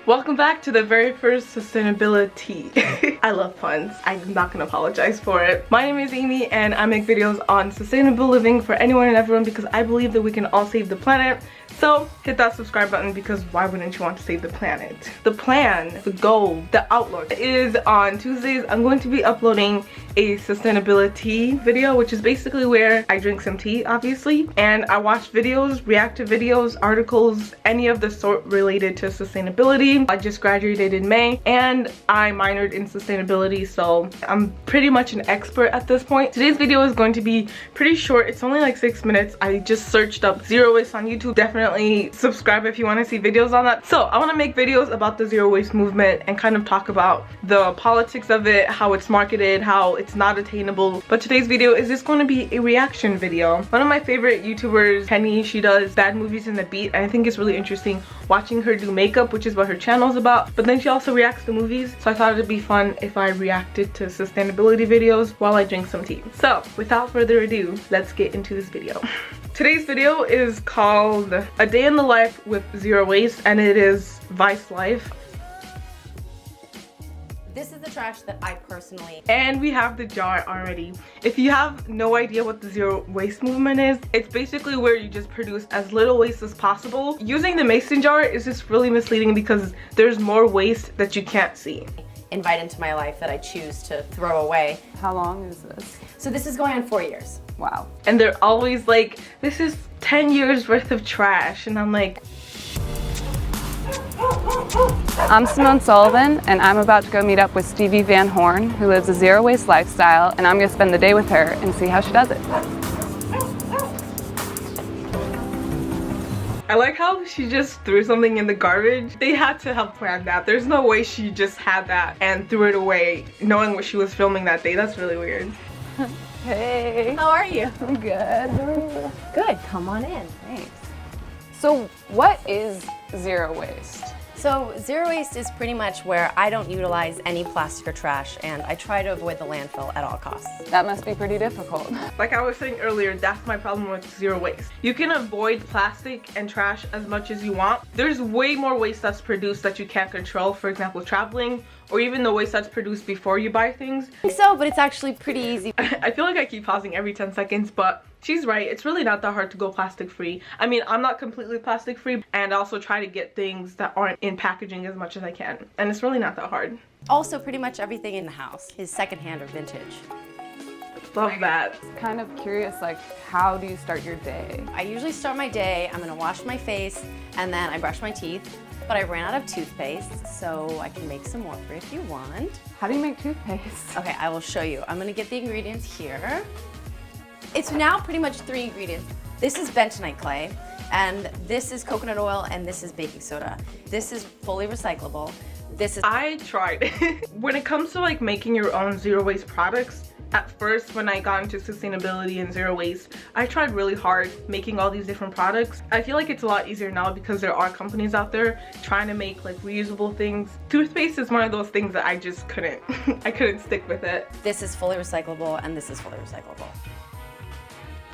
Welcome back to the very first Sustainability-tea. I love puns. I'm not gonna apologize for it. My name is Aime and I make videos on sustainable living for anyone and everyone because I believe that we can all save the planet. So hit that subscribe button because why wouldn't you want to save the planet? The plan, the goal, the outlook is on Tuesdays. I'm going to be uploading a sustainability video, which is basically where I drink some tea, obviously, and I watch videos, react to videos, articles, any of the sort related to sustainability. I just graduated in May and I minored in sustainability, so I'm pretty much an expert at this point. Today's video is going to be pretty short. It's only like 6 minutes. I just searched up zero waste on YouTube. Definitely subscribe if you want to see videos on that. So I want to make videos about the zero waste movement and kind of talk about the politics of it, how it's marketed, how it's not attainable. But today's video is just going to be a reaction video. One of my favorite YouTubers, Penny, she does bad movies in the beat, and I think it's really interesting watching her do makeup, which is what her channel is about. But then she also reacts to movies, so I thought it'd be fun if I reacted to sustainability videos while I drink some tea. So without further ado, let's get into this video. Today's video is called A Day in the Life with Zero Waste, and it is Vice Life. This is the trash that I personally... And we have the jar already. If you have no idea what the zero waste movement is, it's basically where you just produce as little waste as possible. Using the mason jar is just really misleading because there's more waste that you can't see. Invite into my life that I choose to throw away. How long is this? So this is going on 4 years. Wow. And they're always like, this is 10 years worth of trash. And I'm like... I'm Simone Sullivan, and I'm about to go meet up with Stevie Van Horn, who lives a zero waste lifestyle, and I'm going to spend the day with her and see how she does it. I like how she just threw something in the garbage. They had to have planned that. There's no way she just had that and threw it away knowing what she was filming that day. That's really weird. Hey. How are you? I'm good. How are you? Good, come on in. Thanks. So what is zero waste? So zero waste is pretty much where I don't utilize any plastic or trash, and I try to avoid the landfill at all costs. That must be pretty difficult. Like I was saying earlier, that's my problem with zero waste. You can avoid plastic and trash as much as you want. There's way more waste that's produced that you can't control, for example traveling, or even the waste that's produced before you buy things. I think so, but it's actually pretty easy. I feel like I keep pausing every 10 seconds, but she's right. It's really not that hard to go plastic free. I mean, I'm not completely plastic free, and I also try to get things that aren't in packaging as much as I can. And it's really not that hard. Also, pretty much everything in the house is secondhand or vintage. Love that. Kind of curious, like, how do you start your day? I usually start my day, I'm gonna wash my face, and then I brush my teeth. But I ran out of toothpaste, so I can make some more for you if you want. How do you make toothpaste? Okay, I will show you. I'm gonna get the ingredients here. It's now pretty much 3 ingredients. This is bentonite clay, and this is coconut oil, and this is baking soda. This is fully recyclable. This is... I tried. When it comes to like making your own zero waste products, at first when I got into sustainability and zero waste, I tried really hard making all these different products. I feel like it's a lot easier now because there are companies out there trying to make like reusable things. Toothpaste is one of those things that I just couldn't, I couldn't stick with it. This is fully recyclable, and this is fully recyclable.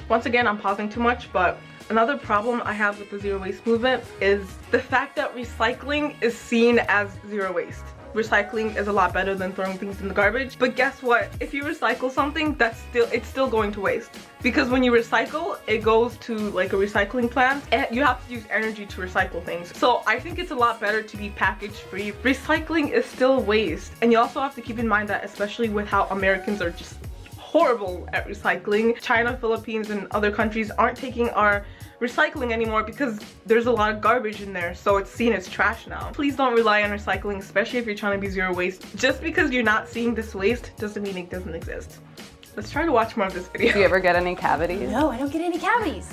Once again, I'm pausing too much, but another problem I have with the zero waste movement is the fact that recycling is seen as zero waste. Recycling is a lot better than throwing things in the garbage, but guess what? If you recycle something, it's still going to waste, because when you recycle, it goes to like a recycling plant and you have to use energy to recycle things. So I think it's a lot better to be package free. Recycling is still waste, and you also have to keep in mind that, especially with how Americans are just horrible at recycling, China, Philippines, and other countries aren't taking our recycling anymore because there's a lot of garbage in there, so it's seen as trash now. Please don't rely on recycling, especially if you're trying to be zero waste. Just because you're not seeing this waste doesn't mean it doesn't exist. Let's try to watch more of this video. Do you ever get any cavities? No, I don't get any cavities.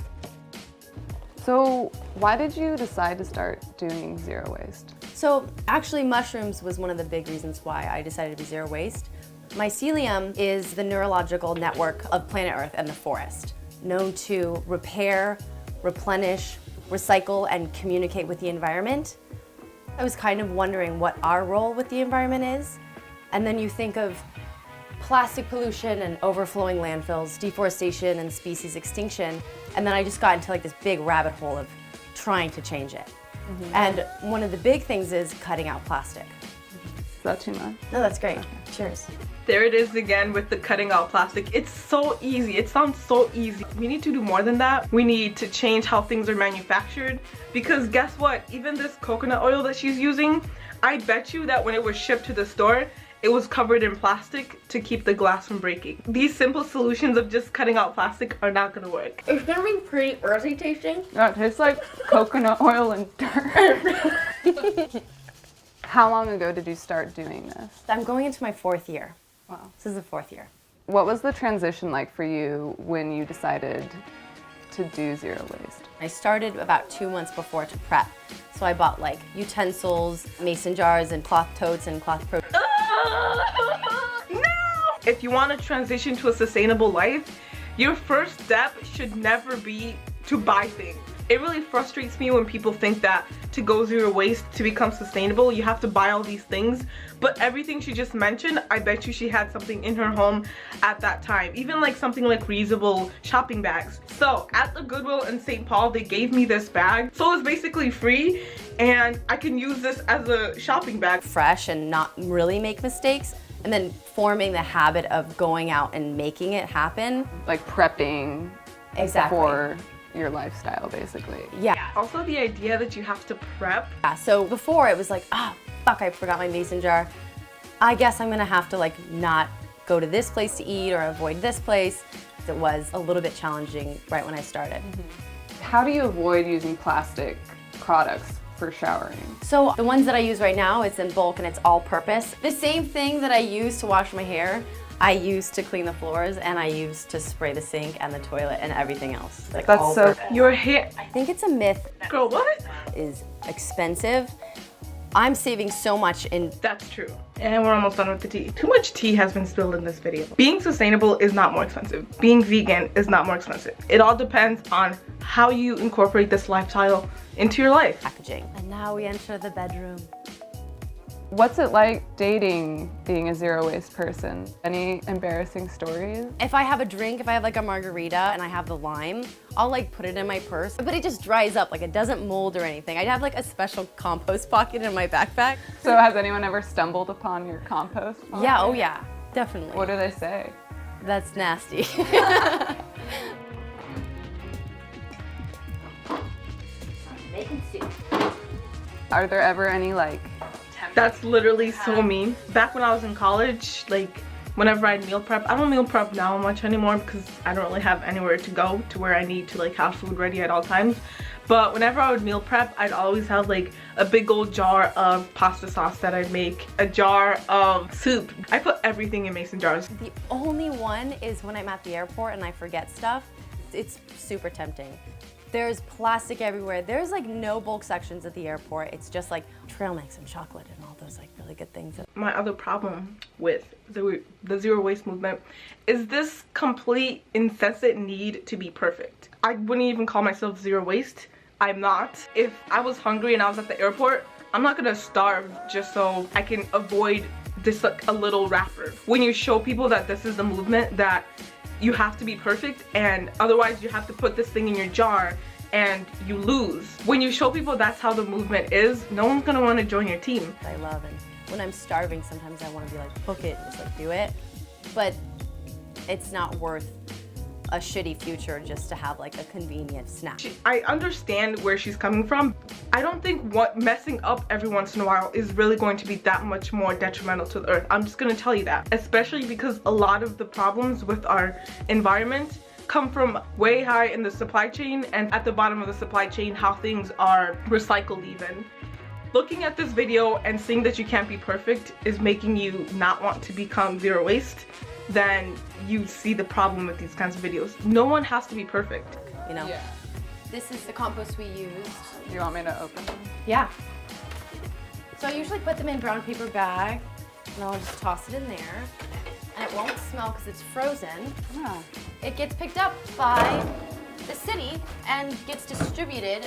So why did you decide to start doing zero waste? So actually, mushrooms was one of the big reasons why I decided to be zero waste. Mycelium is the neurological network of planet Earth and the forest, known to repair, replenish, recycle, and communicate with the environment. I was kind of wondering what our role with the environment is. And then you think of plastic pollution and overflowing landfills, deforestation and species extinction. And then I just got into like this big rabbit hole of trying to change it. And one of the big things is cutting out plastic. Is that too much? No, that's great. Cheers. There it is again with the cutting out plastic. It's so easy. It sounds so easy. We need to do more than that. We need to change how things are manufactured, because guess what? Even this coconut oil that she's using, I bet you that when it was shipped to the store, it was covered in plastic to keep the glass from breaking. These simple solutions of just cutting out plastic are not gonna work. It's gonna be pretty earthy tasting. No, it tastes like coconut oil and dirt. How long ago did you start doing this? I'm going into my 4th year. Wow. This is the 4th year. What was the transition like for you when you decided to do zero waste? I started about 2 months before to prep. So I bought like utensils, mason jars, and cloth totes and cloth pro. No! If you want to transition to a sustainable life, your first step should never be to buy things. It really frustrates me when people think that to go zero waste, to become sustainable, you have to buy all these things. But everything she just mentioned, I bet you she had something in her home at that time. Even like something like reusable shopping bags. So at the Goodwill in St. Paul, they gave me this bag. So it's basically free and I can use this as a shopping bag. Fresh and not really make mistakes. And then forming the habit of going out and making it happen. Like prepping Exactly. for your lifestyle, basically. Yeah. Also the idea that you have to prep. So before it was like, ah, fuck, I forgot my mason jar. I guess I'm gonna have to like not go to this place to eat or avoid this place. It was a little bit challenging right when I started. How do you avoid using plastic products for showering? So the ones that I use right now, it's in bulk and it's all purpose. The same thing that I use to wash my hair, I use to clean the floors and I use to spray the sink and the toilet and everything else. Like That's all so purpose. Your hair, I think it's a myth. girl, what? Is expensive. I'm saving so much in. That's true. And we're almost done with the tea. Too much tea has been spilled in this video. Being sustainable is not more expensive. Being vegan is not more expensive. It all depends on how you incorporate this lifestyle into your life. Packaging. And now we enter the bedroom. What's it like dating being a zero waste person? Any embarrassing stories? If I have a drink, if I have like a margarita and I have the lime, I'll like put it in my purse, but it just dries up, like it doesn't mold or anything. I'd have like a special compost pocket in my backpack. So has anyone ever stumbled upon your compost? Yeah, oh yeah, definitely. What do they say? That's nasty. Making soup. Are there ever any like That's literally so mean. Back when I was in college, like whenever I'd meal prep, I don't meal prep now much anymore because I don't really have anywhere to go to where I need to like have food ready at all times. But whenever I would meal prep, I'd always have like a big old jar of pasta sauce that I'd make, a jar of soup. I put everything in mason jars. The only one is when I'm at the airport and I forget stuff. It's super tempting. There's plastic everywhere. There's like no bulk sections at the airport. It's just like trail mix and chocolate and all those like really good things. My other problem with the zero waste movement is this complete incessant need to be perfect. I wouldn't even call myself zero waste. I'm not. If I was hungry and I was at the airport, I'm not gonna starve just so I can avoid this like a little wrapper. When you show people that this is the movement, that you have to be perfect and otherwise you have to put this thing in your jar and you lose. When you show people that's how the movement is, no one's gonna want to join your team. I love, and when I'm starving, sometimes I want to be like, book it and just like do it. But it's not worth a shitty future just to have like a convenient snack. I understand where she's coming from. I don't think what messing up every once in a while is really going to be that much more detrimental to the earth. I'm just gonna tell you that. Especially because a lot of the problems with our environment come from way high in the supply chain and at the bottom of the supply chain how things are recycled even. Looking at this video and seeing that you can't be perfect is making you not want to become zero waste. Then you see the problem with these kinds of videos. No one has to be perfect. You know? Yeah. This is the compost we used. Do you want me to open them? Yeah. So I usually put them in brown paper bag and I'll just toss it in there. And it won't smell because it's frozen. Yeah. It gets picked up by the city and gets distributed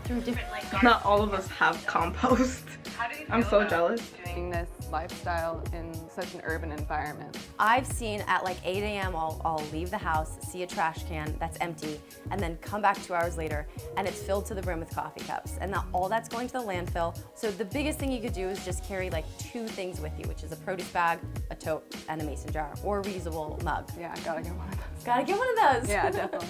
through different like Not all of us have compost. How do you I'm feel so about jealous. doing this lifestyle in such an urban environment? I've seen at like 8 a.m. I'll leave the house, see a trash can that's empty, and then come back 2 hours later and it's filled to the brim with coffee cups. And all that's going to the landfill. So the biggest thing you could do is just carry like 2 things with you, which is a produce bag, a tote, and a mason jar, or a reusable mug. Yeah, I gotta get one of those. Gotta get one of those. Yeah, definitely.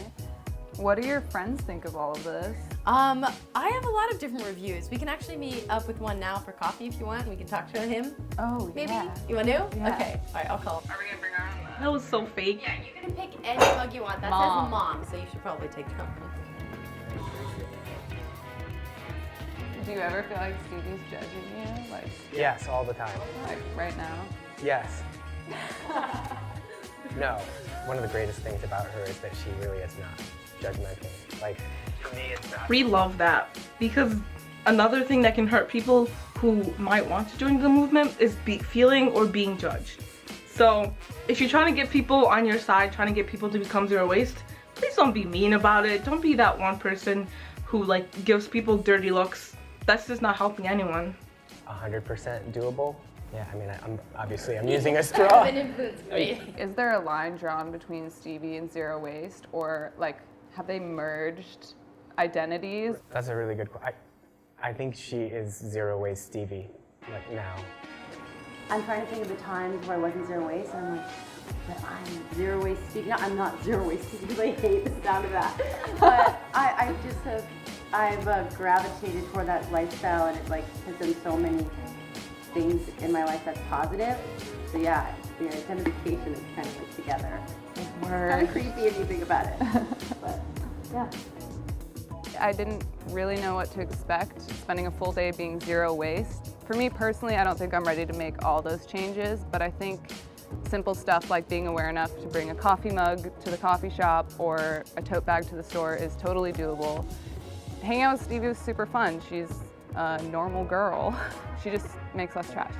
What do your friends think of all of this? I have a lot of different reviews. We can actually meet up with one now for coffee if you want. We can talk to him. Oh, Maybe? yeah. You want to? Yeah. Okay. All right, I'll call him. Are we gonna bring our own? That was so fake. Yeah, you can pick any mug you want. That Mom. says mom, so you should probably take that one. Do you ever feel like Stevie's judging you? Like Yes, all the time. right now? Yes. No. One of the greatest things about her is that she really is not judgmental. Like, for me, it's not. We love that, because another thing that can hurt people who might want to join the movement is feeling or being judged. So if you're trying to get people on your side, trying to get people to become zero waste, please don't be mean about it. Don't be that one person who like gives people dirty looks. That's just not helping anyone. 100% doable. Yeah, I mean, I'm using a straw. Is there a line drawn between Stevie and zero waste, or like have they merged identities? That's a really good question. I think she is zero waste Stevie, like now. I'm trying to think of the times where I wasn't zero waste, and I'm like, but I'm zero waste Stevie. No, I'm not zero waste Stevie because I hate the sound of that. But I just have, I've gravitated toward that lifestyle, and it like has done so many things in my life that's positive. So yeah, the identification is kind of like together. It's kind of creepy if you think about it. But yeah. I didn't really know what to expect, spending a full day being zero waste. For me personally, I don't think I'm ready to make all those changes, but I think simple stuff like being aware enough to bring a coffee mug to the coffee shop or a tote bag to the store is totally doable. Hanging out with Stevie was super fun. She's a normal girl. She just makes less trash.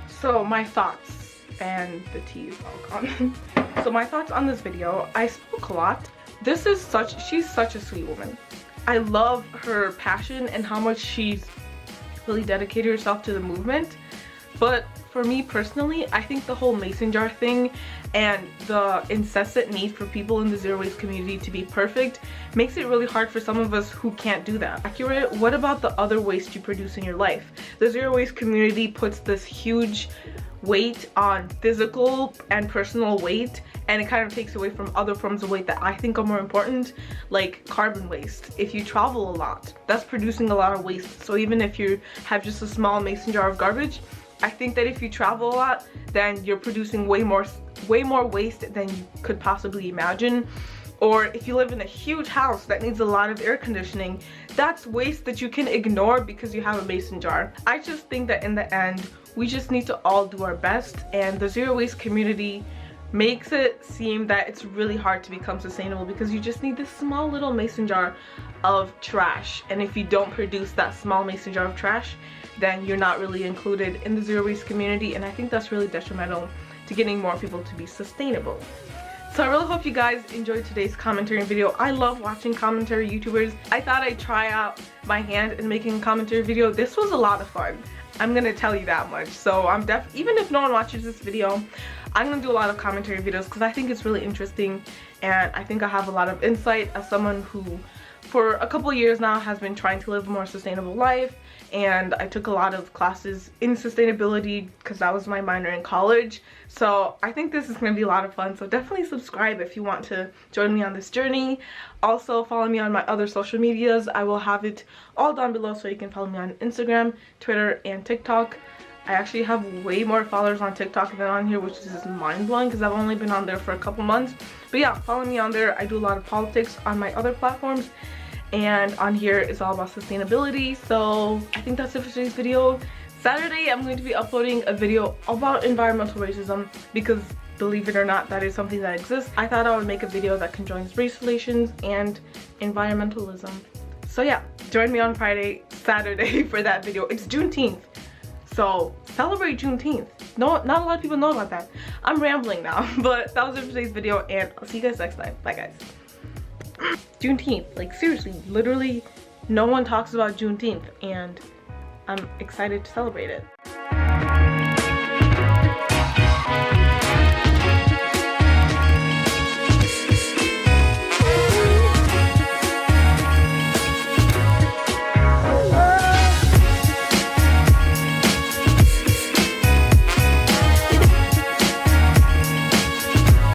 So my thoughts, and the tea is all gone. So my thoughts on this video, I spoke a lot. She's such a sweet woman. I love her passion and how much she's really dedicated herself to the movement. But for me personally, I think the whole mason jar thing and the incessant need for people in the zero waste community to be perfect makes it really hard for some of us who can't do that. Accurate, what about the other waste you produce in your life? The zero waste community puts this huge weight on physical and personal weight, and it kind of takes away from other forms of weight that I think are more important, like carbon waste. If you travel a lot, that's producing a lot of waste. So even if you have just a small mason jar of garbage, I think that if you travel a lot, then you're producing way more waste than you could possibly imagine. Or if you live in a huge house that needs a lot of air conditioning, that's waste that you can ignore because you have a mason jar. I just think that in the end, we just need to all do our best, and the zero waste community makes it seem that it's really hard to become sustainable because you just need this small little mason jar of trash, and if you don't produce that small mason jar of trash, then you're not really included in the zero waste community, and I think that's really detrimental to getting more people to be sustainable. So I really hope you guys enjoyed today's commentary video. I love watching commentary YouTubers. I thought I'd try out my hand in making a commentary video. This was a lot of fun. I'm gonna tell you that much. So even if no one watches this video, I'm gonna do a lot of commentary videos because I think it's really interesting, and I think I have a lot of insight as someone who for a couple years now has been trying to live a more sustainable life, and I took a lot of classes in sustainability because that was my minor in college. So I think this is going to be a lot of fun, so definitely subscribe if you want to join me on this journey. Also follow me on my other social medias. I will have it all down below so you can follow me on Instagram, Twitter, and TikTok. I actually have way more followers on TikTok than on here, which is mind-blowing because I've only been on there for a couple months. But yeah, follow me on there. I do a lot of politics on my other platforms, and on here it's all about sustainability. So I think that's it for today's video. Saturday I'm going to be uploading a video about environmental racism because, believe it or not, that is something that exists. I thought I would make a video that conjoins race relations and environmentalism. So yeah, join me on Saturday for that video. It's Juneteenth. So celebrate Juneteenth. No, not a lot of people know about that. I'm rambling now, but that was it for today's video, and I'll see you guys next time. Bye guys. Juneteenth, like seriously, literally no one talks about Juneteenth, and I'm excited to celebrate it.